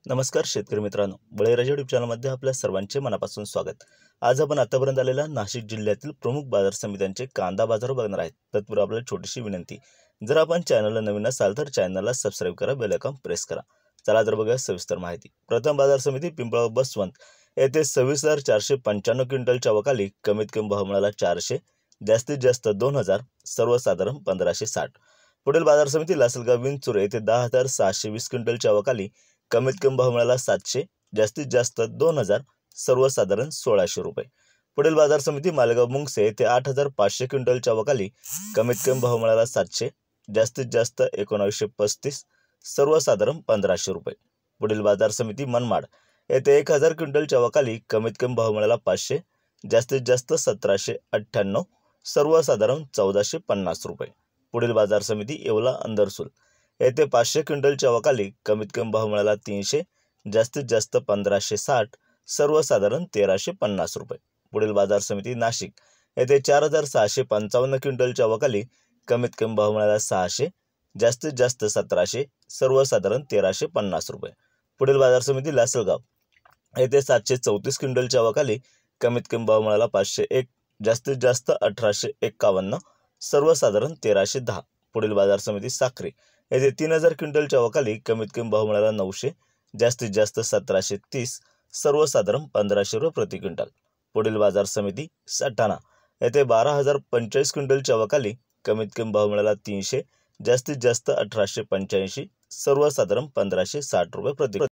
नमस्कार शेतकरी मित्रांनो, बळीराजा यूट्यूब चॅनलमध्ये आपल्या सर्वांचे मनापासून स्वागत। आज आपण आतापर्यंत आलेल्या नाशिक जिल्ह्यातील प्रमुख बाजार समित्यांचे कांदा बाजार बघणार आहेत। तत्पूर्वी आपल्याला छोटीशी विनंती, जर आपण चॅनलला नवीन असाल तर चॅनलला सबस्क्राइब करा, बेल आयकॉन प्रेस करा। चला तर बघूया सविस्तर माहिती। प्रथम बाजार समिती पिंपळगाव बसवंत येथे 26,495 क्विंटलच्या वकाली कमीत कमी भाव मिळाला 400, जास्तीत जास्त 2000, सर्वसाधारण 1560। पुढील बाजार समिती लासलगाव विंचूर येथे 10,620 क्विंटलच्या वकाली कमीत कमी भाव मिळाला 700, जास्तीत जास्त 2000, सर्वसाधारण 1600 रुपये। पुढील बाजार समिती मालेगाव मुंगसे येथे 8,500 क्विंटलच्या वकाली कमीत कमी भाव मिळाला 700, जास्तीत जास्त 1935, सर्वसाधारण 1500 रुपये। पुढील बाजार समिती मनमाड येथे 1000 क्विंटलच्या वकाली कमीत कमी भाव मिळाला 500, जास्तीत जास्त 1798, सर्वसाधारण 1450 रुपये। पुढील बाजार समिती येवला अंदरसूल येथे 500 क्विंटलच्या वकाली कमीत कमी भाव मिळाला 300, जास्तीत जास्त 1560, सर्वसाधारण 1350 रुपये। पुढील बाजार समिती नाशिक येथे 4,655 क्विंटलच्या वकाली कमीत कमी भाव मिळाला 600, जास्तीत जास्त 1700, सर्वसाधारण 1350 रुपये। पुढील बाजार समिती लासलगाव येथे 734 क्विंटलच्या वकाली कमीत कमी भाव मिळाला 501, जास्तीत जास्त 1851, सर्वसाधारण 1310। पुढील बाजार समिती साक्री येथे 3000 क्विंटलच्या वकाली कमीत कमी भाव मिळाला 900, जास्तीत जास्त 1730, सर्वसाधारण 1500 रुपये प्रति क्विंटल। पुढील बाजार समिती सटाणा येथे 12,045 क्विंटलच्या वकाली कमीत कमी भाव मिळाला 300, जास्तीत जास्त 1885, सर्वसाधारण 1560 रुपये प्रति